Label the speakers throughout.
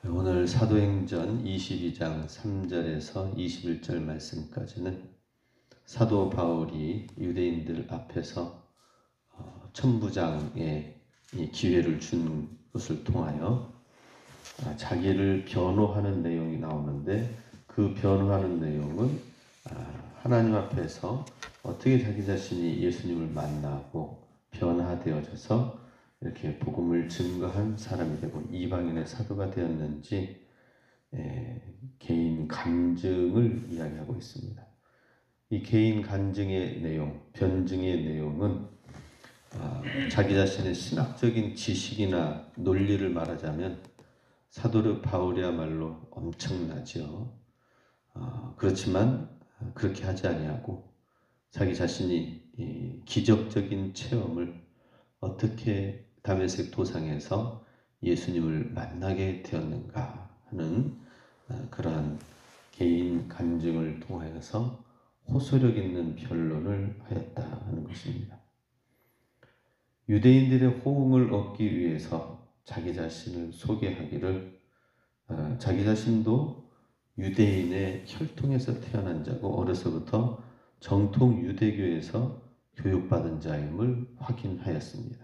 Speaker 1: 오늘 사도행전 22장 3절에서 21절 말씀까지는 사도 바울이 유대인들 앞에서 천부장의 기회를 준 것을 통하여 자기를 변호하는 내용이 나오는데, 그 변호하는 내용은 하나님 앞에서 어떻게 자기 자신이 예수님을 만나고 변화되어져서 이렇게 복음을 증거한 사람이 되고 이방인의 사도가 되었는지 개인 간증을 이야기하고 있습니다. 이 개인 간증의 내용, 변증의 내용은 자기 자신의 신학적인 지식이나 논리를 말하자면 사도 바울이야말로 엄청나죠. 그렇지만 그렇게 하지 아니하고 자기 자신이 기적적인 체험을 어떻게 다메섹 도상에서 예수님을 만나게 되었는가 하는 그러한 개인 간증을 통하여서 호소력 있는 변론을 하였다 하는 것입니다. 유대인들의 호응을 얻기 위해서 자기 자신을 소개하기를 자기 자신도 유대인의 혈통에서 태어난 자고 어려서부터 정통 유대교에서 교육받은 자임을 확인하였습니다.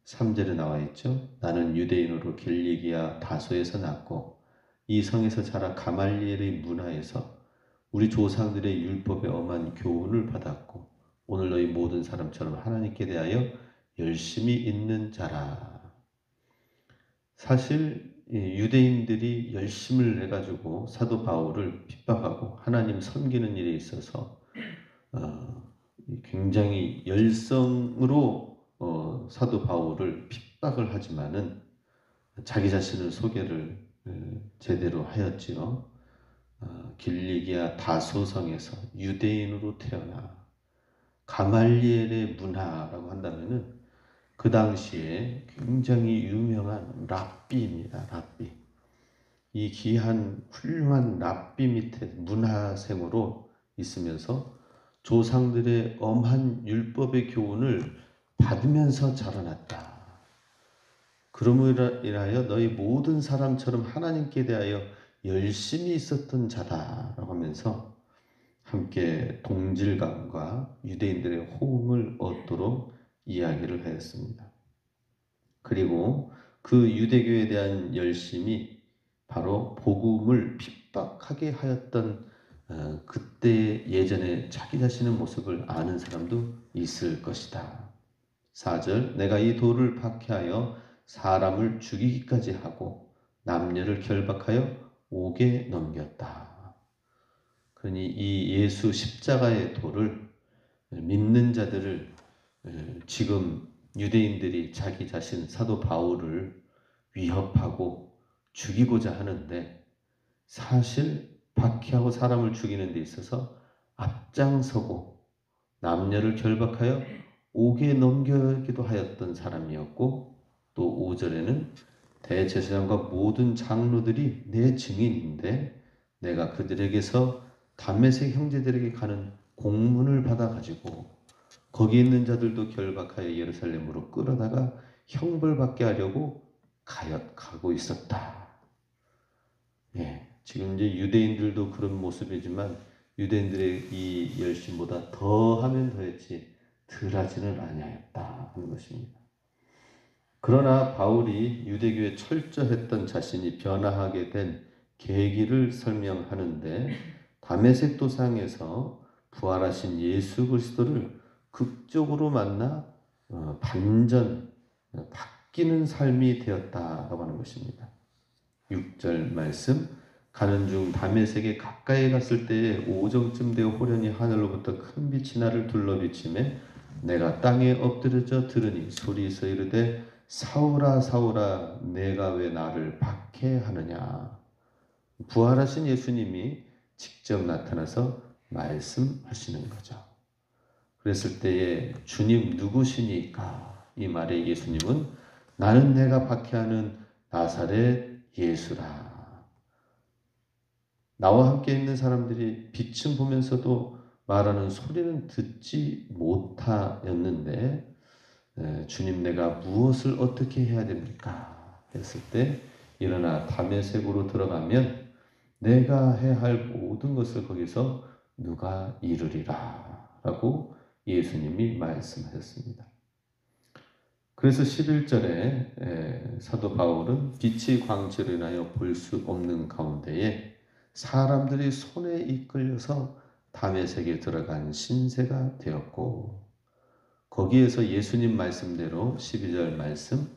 Speaker 1: 3절에 나와 있죠. 나는 유대인으로 길리기아 다소에서 났고 이 성에서 자라 가말리엘의 문화에서 우리 조상들의 율법에 엄한 교훈을 받았고 오늘 너희 모든 사람처럼 하나님께 대하여 열심히 있는 자라. 사실 유대인들이 열심을 해가지고 사도 바울을 핍박하고 하나님 섬기는 일에 있어서 굉장히 열성으로 사도 바울을 핍박을 하지만은 자기 자신을 소개를 제대로 하였지요. 길리기아 다소성에서 유대인으로 태어나 가말리엘의 문화라고 한다면은 그 당시에 굉장히 유명한 랍비입니다. 랍비. 이 귀한 훌륭한 랍비 밑에 문화생으로 있으면서 조상들의 엄한 율법의 교훈을 받으면서 자라났다. 그러므로 인하여 너희 모든 사람처럼 하나님께 대하여 열심히 있었던 자다라고 하면서 함께 동질감과 유대인들의 호응을 얻도록 이야기를 하였습니다. 그리고 그 유대교에 대한 열심이 바로 복음을 핍박하게 하였던 그때 예전에 자기 자신의 모습을 아는 사람도 있을 것이다. 4절 내가 이 돌을 박해하여 사람을 죽이기까지 하고 남녀를 결박하여 옥에 넘겼다. 그러니 이 예수 십자가의 돌을 믿는 자들을 지금 유대인들이 자기 자신 사도 바울을 위협하고 죽이고자 하는데, 사실 박해하고 사람을 죽이는 데 있어서 앞장서고 남녀를 결박하여 옥에 넘기기도 하였던 사람이었고, 또 5절에는 대제사장과 모든 장로들이 내 증인인데 내가 그들에게서 다메섹 형제들에게 가는 공문을 받아가지고 거기 있는 자들도 결박하여 예루살렘으로 끌어다가 형벌받게 하려고 가고 있었다. 지금 이제 유대인들도 그런 모습이지만 유대인들의 이 열심보다 더하면 더했지 덜하지는 아니하였다 하는 것입니다. 그러나 바울이 유대교에 철저했던 자신이 변화하게 된 계기를 설명하는데, 다메섹 도상에서 부활하신 예수 그리스도를 극적으로 만나 바뀌는 삶이 되었다라고 하는 것입니다. 6절 말씀, 가는 중 다메섹에 가까이 갔을 때에 오정쯤 되어 호련히 하늘로부터 큰 빛이 나를 둘러비치매 내가 땅에 엎드려져 들으니 소리서 이르되 사울아 사울아 내가 왜 나를 박해하느냐. 부활하신 예수님이 직접 나타나서 말씀하시는 거죠. 그랬을 때에 주님 누구시니까? 이 말에 예수님은 나는 내가 박해하는 나사렛 예수라. 나와 함께 있는 사람들이 빛은 보면서도 말하는 소리는 듣지 못하였는데 주님 내가 무엇을 어떻게 해야 됩니까? 했을 때 일어나 다메섹으로 들어가면 내가 해야 할 모든 것을 거기서 누가 이루리라 라고 예수님이 말씀하셨습니다. 그래서 11절에 사도 바울은 빛이 광채로 인하여 볼 수 없는 가운데에 사람들이 손에 이끌려서 다메섹에 들어간 신세가 되었고, 거기에서 예수님 말씀대로 12절 말씀,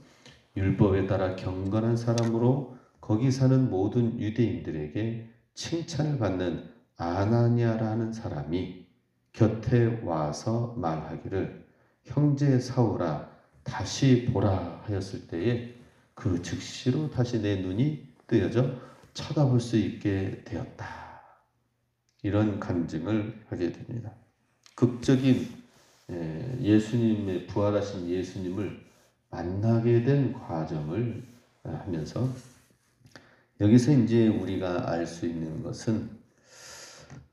Speaker 1: 율법에 따라 경건한 사람으로 거기 사는 모든 유대인들에게 칭찬을 받는 아나니아라는 사람이 곁에 와서 말하기를 형제 사울아 다시 보라 하였을 때에 그 즉시로 다시 내 눈이 뜨여져 쳐다볼 수 있게 되었다. 이런 간증을 하게 됩니다. 극적인 예수님의 부활하신 예수님을 만나게 된 과정을 하면서 여기서 이제 우리가 알 수 있는 것은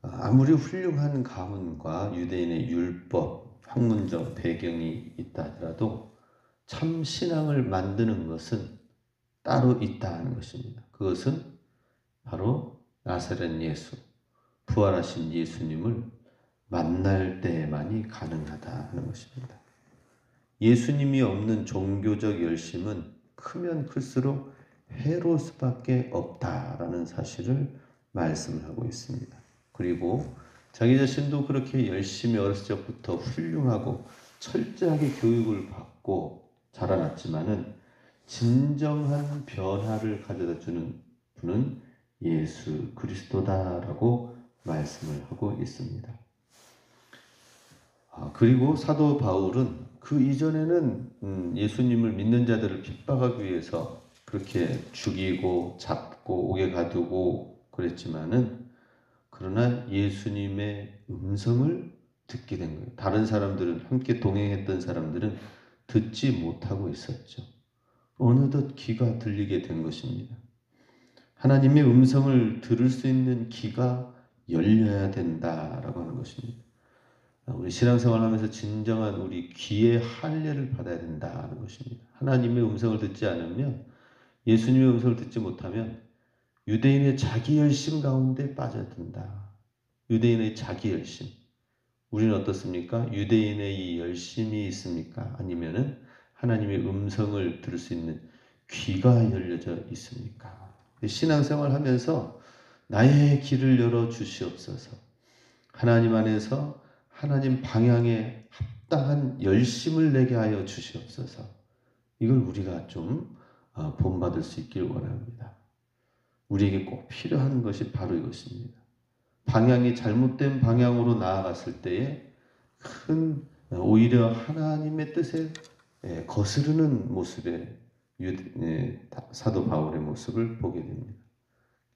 Speaker 1: 아무리 훌륭한 가문과 유대인의 율법, 학문적 배경이 있다 하더라도 참 신앙을 만드는 것은 따로 있다는 것입니다. 그것은 바로 나사렛 예수, 부활하신 예수님을 만날 때만이 가능하다 하는 것입니다. 예수님이 없는 종교적 열심은 크면 클수록 해로울 수밖에 없다라는 사실을 말씀을 하고 있습니다. 그리고 자기 자신도 그렇게 열심히 어렸을 적부터 훌륭하고 철저하게 교육을 받고 자라났지만은 진정한 변화를 가져다 주는 분은 예수 그리스도다라고 말씀을 하고 있습니다. 그리고 사도 바울은 그 이전에는 예수님을 믿는 자들을 핍박하기 위해서 그렇게 죽이고 잡고 옥에 가두고 그랬지만은 그러나 예수님의 음성을 듣게 된 거예요. 다른 사람들은 함께 동행했던 사람들은 듣지 못하고 있었죠. 어느덧 귀가 들리게 된 것입니다. 하나님의 음성을 들을 수 있는 귀가 열려야 된다라고 하는 것입니다. 우리 신앙생활 하면서 진정한 우리 귀의 할례를 받아야 된다는 것입니다. 하나님의 음성을 듣지 않으면, 예수님의 음성을 듣지 못하면 유대인의 자기 열심 가운데 빠져든다. 유대인의 자기 열심. 우리는 어떻습니까? 유대인의 이 열심이 있습니까? 아니면은 하나님의 음성을 들을 수 있는 귀가 열려져 있습니까? 신앙생활 하면서 나의 길을 열어 주시옵소서. 하나님 안에서 하나님 방향에 합당한 열심을 내게 하여 주시옵소서. 이걸 우리가 좀 본받을 수 있길 원합니다. 우리에게 꼭 필요한 것이 바로 이것입니다. 방향이 잘못된 방향으로 나아갔을 때에 오히려 하나님의 뜻에 거스르는 모습의 사도 바울의 모습을 보게 됩니다.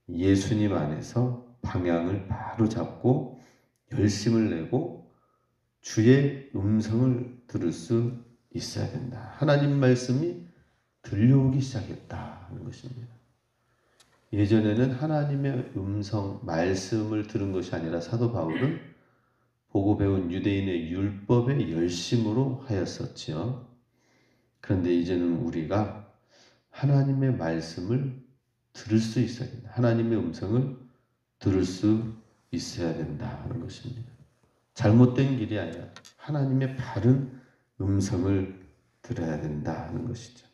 Speaker 1: 예수님 안에서 방향을 바로 잡고 열심을 내고 주의 음성을 들을 수 있어야 된다. 하나님 말씀이 들려오기 시작했다 하는 것입니다. 예전에는 하나님의 음성, 말씀을 들은 것이 아니라 사도 바울은 보고 배운 유대인의 율법의 열심으로 하였었지요. 그런데 이제는 우리가 하나님의 말씀을 들을 수 있어야 된다. 하나님의 음성을 들을 수 있어야 된다는 것입니다. 잘못된 길이 아니라 하나님의 바른 음성을 들어야 된다는 것이죠.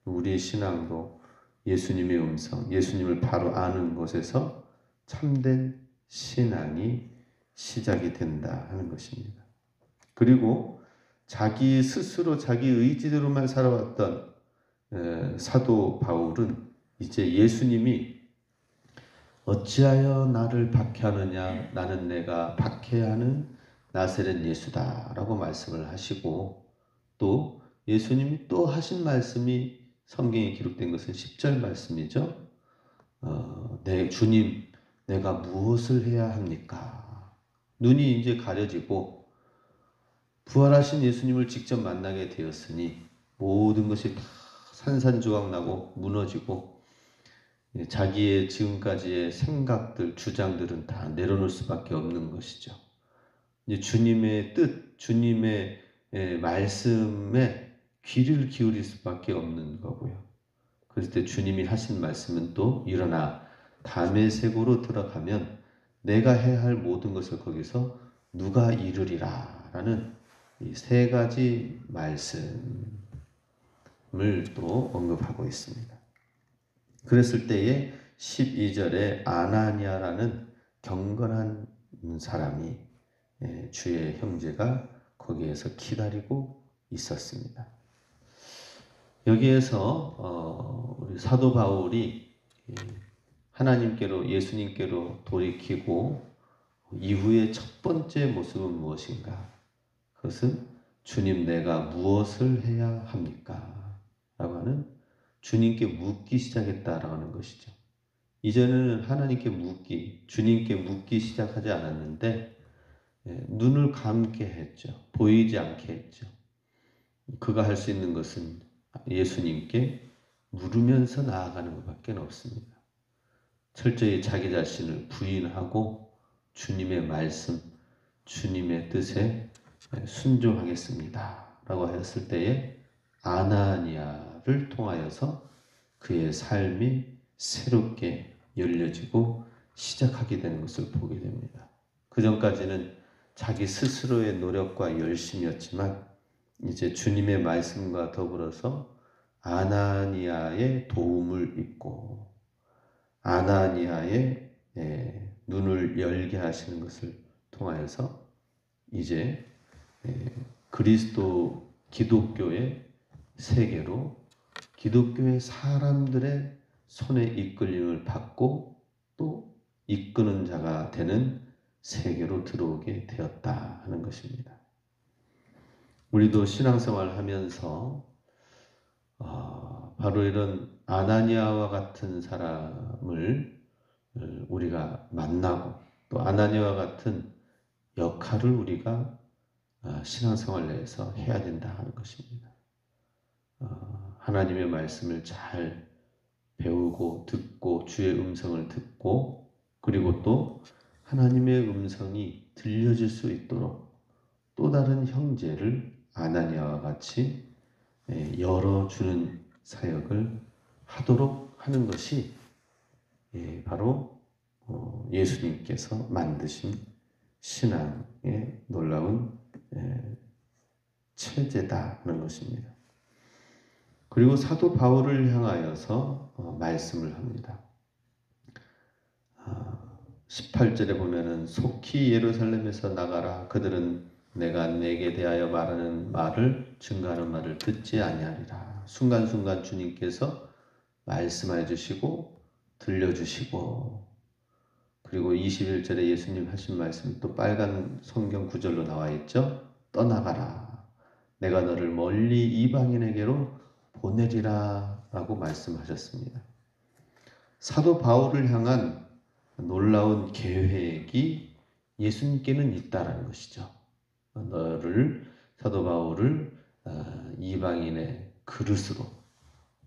Speaker 1: 우리의 신앙도 예수님의 음성, 예수님을 바로 아는 것에서 참된 신앙이 시작이 된다 하는 것입니다. 그리고 자기 스스로 자기 의지대로만 살아왔던 사도 바울은 이제 예수님이 어찌하여 나를 박해하느냐, 나는 내가 박해하는 나사렛 예수다 라고 말씀을 하시고, 또 예수님이 또 하신 말씀이 성경에 기록된 것은 10절 말씀이죠. 내 주님, 내가 무엇을 해야 합니까? 눈이 이제 가려지고 부활하신 예수님을 직접 만나게 되었으니 모든 것이 다 산산조각 나고 무너지고 자기의 지금까지의 생각들, 주장들은 다 내려놓을 수밖에 없는 것이죠. 이제 주님의 뜻, 주님의 말씀에 귀를 기울일 수밖에 없는 거고요. 그럴 때 주님이 하신 말씀은 또 일어나 다메섹으로 들어가면 내가 해야 할 모든 것을 거기서 누가 이루리라 라는 이 세 가지 말씀을 또 언급하고 있습니다. 그랬을 때에 12절에 아나니아라는 경건한 사람이 주의 형제가 거기에서 기다리고 있었습니다. 여기에서 우리 사도 바울이 하나님께로 예수님께로 돌이키고 이후의 첫 번째 모습은 무엇인가? 그것은 주님 내가 무엇을 해야 합니까? 라고 하는 주님께 묻기 시작했다라고 하는 것이죠. 이전에는 하나님께 주님께 묻기 시작하지 않았는데 눈을 감게 했죠. 보이지 않게 했죠. 그가 할 수 있는 것은 예수님께 물으면서 나아가는 것밖에 없습니다. 철저히 자기 자신을 부인하고 주님의 말씀, 주님의 뜻에 순종하겠습니다 라고 하였을 때에 아나니아를 통하여서 그의 삶이 새롭게 열려지고 시작하게 되는 것을 보게 됩니다. 그 전까지는 자기 스스로의 노력과 열심이었지만 이제 주님의 말씀과 더불어서 아나니아의 도움을 입고 아나니아의 눈을 열게 하시는 것을 통하여서 이제 그리스도 기독교의 세계로 기독교의 사람들의 손에 이끌림을 받고 또 이끄는 자가 되는 세계로 들어오게 되었다 하는 것입니다. 우리도 신앙생활을 하면서 바로 이런 아나니아와 같은 사람을 우리가 만나고 또 아나니아와 같은 역할을 우리가 신앙생활 내에서 해야 된다 하는 것입니다. 하나님의 말씀을 잘 배우고 듣고 주의 음성을 듣고 그리고 또 하나님의 음성이 들려질 수 있도록 또 다른 형제를 아나니아와 같이 열어주는 사역을 하도록 하는 것이 바로 예수님께서 만드신 신앙의 놀라운 체제다 하는 것입니다. 그리고 사도 바울을 향하여서 말씀을 합니다. 18절에 보면은 속히 예루살렘에서 나가라. 그들은 내가 내게 대하여 말하는 말을 증거하는 말을 듣지 아니하리라. 순간순간 주님께서 말씀해 주시고 들려주시고 그리고 21절에 예수님 하신 말씀이 또 빨간 성경 구절로 나와 있죠. 떠나가라. 내가 너를 멀리 이방인에게로 보내리라 라고 말씀하셨습니다. 사도 바울을 향한 놀라운 계획이 예수님께는 있다라는 것이죠. 너를 사도 바울을 이방인의 그릇으로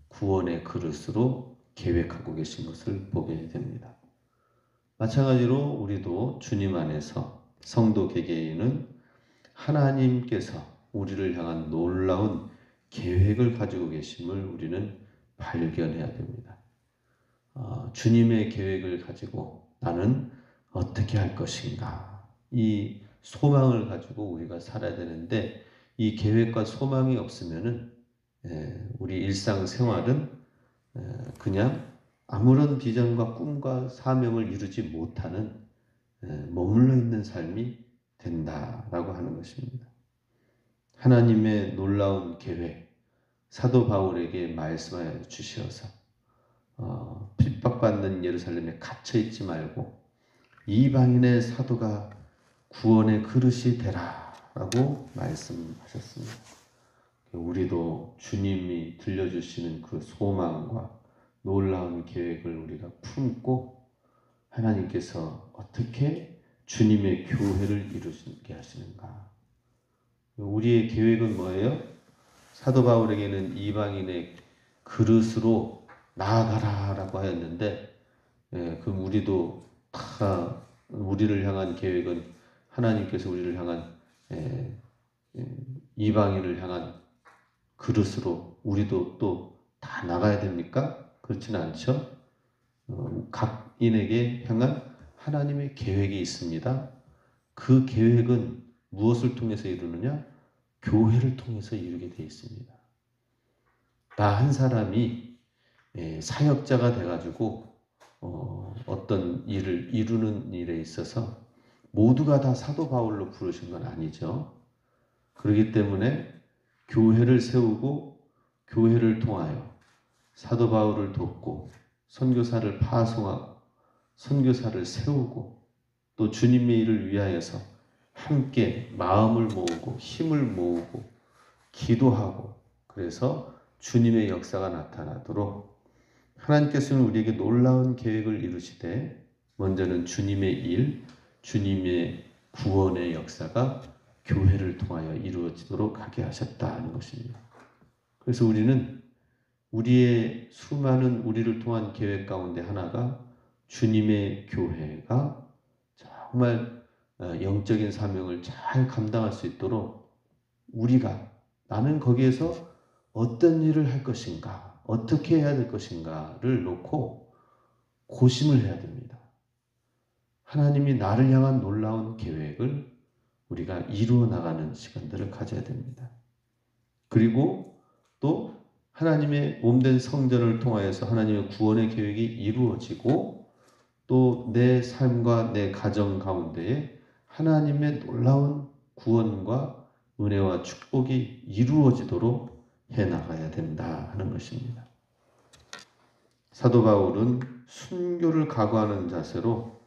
Speaker 1: 구원의 그릇으로 계획하고 계신 것을 보게 됩니다. 마찬가지로 우리도 주님 안에서 성도 개개인은 하나님께서 우리를 향한 놀라운 계획을 가지고 계심을 우리는 발견해야 됩니다. 주님의 계획을 가지고 나는 어떻게 할 것인가 이 소망을 가지고 우리가 살아야 되는데 이 계획과 소망이 없으면은 우리 일상생활은 그냥 아무런 비전과 꿈과 사명을 이루지 못하는 머물러 있는 삶이 된다라고 하는 것입니다. 하나님의 놀라운 계획, 사도 바울에게 말씀하여 주시어서 핍박받는 예루살렘에 갇혀있지 말고 이방인의 사도가 구원의 그릇이 되라 라고 말씀하셨습니다. 우리도 주님이 들려주시는 그 소망과 놀라운 계획을 우리가 품고 하나님께서 어떻게 주님의 교회를 이루게 하시는가. 우리의 계획은 뭐예요? 사도 바울에게는 이방인의 그릇으로 나아가라라고 하였는데, 그럼 우리도 다 우리를 향한 계획은 하나님께서 우리를 향한 이방인을 향한 그릇으로 우리도 또 다 나가야 됩니까? 그렇지는 않죠. 각인에게 향한 하나님의 계획이 있습니다. 그 계획은 무엇을 통해서 이루느냐? 교회를 통해서 이루게 되어 있습니다. 나 한 사람이 사역자가 돼가지고 어떤 일을 이루는 일에 있어서 모두가 다 사도 바울로 부르신 건 아니죠. 그렇기 때문에 교회를 세우고 교회를 통하여 사도 바울을 돕고 선교사를 파송하고 선교사를 세우고 또 주님의 일을 위하여서 함께 마음을 모으고 힘을 모으고 기도하고 그래서 주님의 역사가 나타나도록 하나님께서는 우리에게 놀라운 계획을 이루시되 먼저는 주님의 일, 주님의 구원의 역사가 교회를 통하여 이루어지도록 하게 하셨다는 것입니다. 그래서 우리는 우리의 수많은 우리를 통한 계획 가운데 하나가 주님의 교회가 정말 영적인 사명을 잘 감당할 수 있도록 우리가 나는 거기에서 어떤 일을 할 것인가, 어떻게 해야 될 것인가를 놓고 고심을 해야 됩니다. 하나님이 나를 향한 놀라운 계획을 우리가 이루어 나가는 시간들을 가져야 됩니다. 그리고 또 하나님의 몸된 성전을 통하여서 하나님의 구원의 계획이 이루어지고 또 내 삶과 내 가정 가운데에 하나님의 놀라운 구원과 은혜와 축복이 이루어지도록 해나가야 된다 하는 것입니다. 사도 바울은 순교를 각오하는 자세로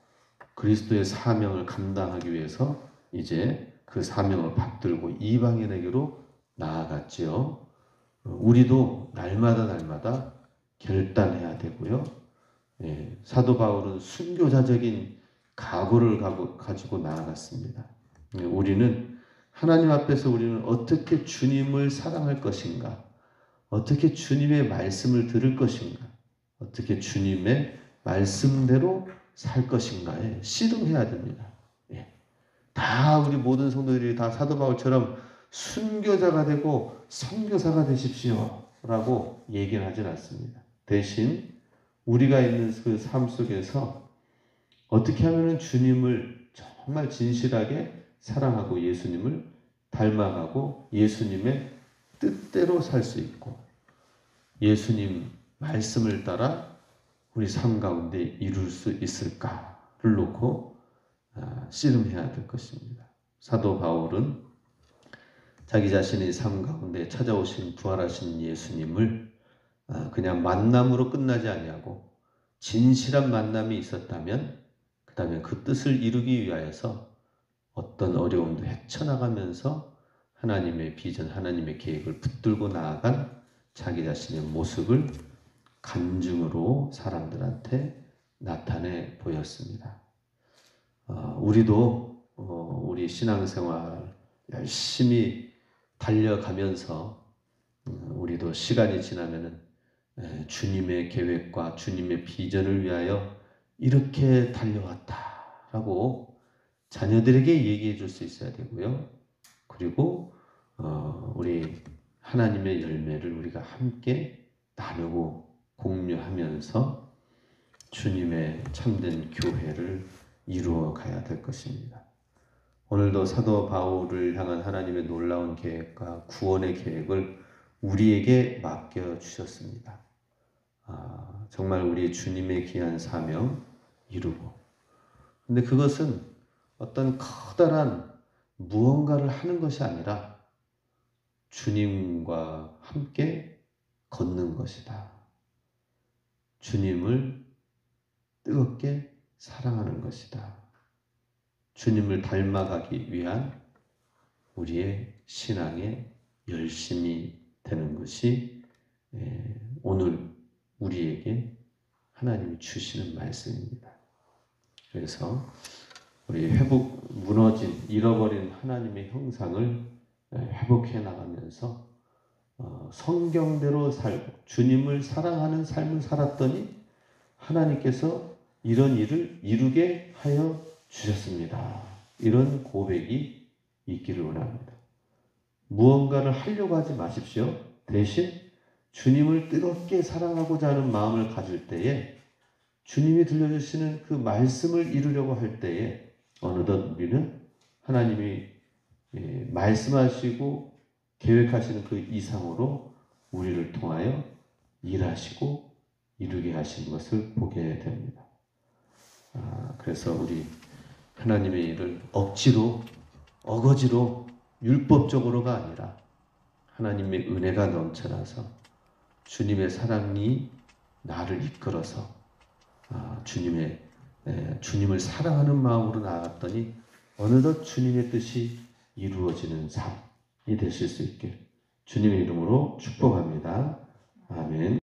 Speaker 1: 그리스도의 사명을 감당하기 위해서 이제 그 사명을 받들고 이방인에게로 나아갔지요. 우리도 날마다 결단해야 되고요. 사도 바울은 순교자적인 각오를 가지고 나아갔습니다. 우리는 하나님 앞에서 우리는 어떻게 주님을 사랑할 것인가, 어떻게 주님의 말씀을 들을 것인가, 어떻게 주님의 말씀대로 살 것인가에 씨름해야 됩니다. 다 우리 모든 성도들이 다 사도 바울처럼 순교자가 되고 선교사가 되십시오 라고 얘기는 하진 않습니다. 대신 우리가 있는 그 삶 속에서 어떻게 하면 주님을 정말 진실하게 사랑하고 예수님을 닮아가고 예수님의 뜻대로 살 수 있고 예수님 말씀을 따라 우리 삶 가운데 이룰 수 있을까를 놓고 씨름해야 될 것입니다. 사도 바울은 자기 자신의 삶 가운데 찾아오신 부활하신 예수님을 그냥 만남으로 끝나지 아니하고 진실한 만남이 있었다면 그 다음에 그 뜻을 이루기 위하여서 어떤 어려움도 헤쳐나가면서 하나님의 비전, 하나님의 계획을 붙들고 나아간 자기 자신의 모습을 간증으로 사람들한테 나타내 보였습니다. 우리도 우리 신앙생활 열심히 달려가면서 우리도 시간이 지나면은 주님의 계획과 주님의 비전을 위하여 이렇게 달려왔다라고 자녀들에게 얘기해 줄 수 있어야 되고요. 그리고 우리 하나님의 열매를 우리가 함께 나누고 공유하면서 주님의 참된 교회를 이루어 가야 될 것입니다. 오늘도 사도 바울을 향한 하나님의 놀라운 계획과 구원의 계획을 우리에게 맡겨 주셨습니다. 정말 우리 주님의 귀한 사명 이루고 근데 그것은 어떤 커다란 무언가를 하는 것이 아니라 주님과 함께 걷는 것이다. 주님을 뜨겁게 사랑하는 것이다. 주님을 닮아가기 위한 우리의 신앙의 열심이 되는 것이 오늘 우리에게 하나님이 주시는 말씀입니다. 그래서 우리 무너진, 잃어버린 하나님의 형상을 회복해 나가면서 성경대로 살고 주님을 사랑하는 삶을 살았더니 하나님께서 이런 일을 이루게 하여 주셨습니다. 이런 고백이 있기를 원합니다. 무언가를 하려고 하지 마십시오. 대신 주님을 뜨겁게 사랑하고자 하는 마음을 가질 때에 주님이 들려주시는 그 말씀을 이루려고 할 때에 어느덧 우리는 하나님이 말씀하시고 계획하시는 그 이상으로 우리를 통하여 일하시고 이루게 하시는 것을 보게 됩니다. 그래서 우리 하나님의 일을 억지로 어거지로 율법적으로가 아니라 하나님의 은혜가 넘쳐나서 주님의 사랑이 나를 이끌어서 주님을 사랑하는 마음으로 나아갔더니 어느덧 주님의 뜻이 이루어지는 삶이 되실 수 있게 주님의 이름으로 축복합니다. 아멘.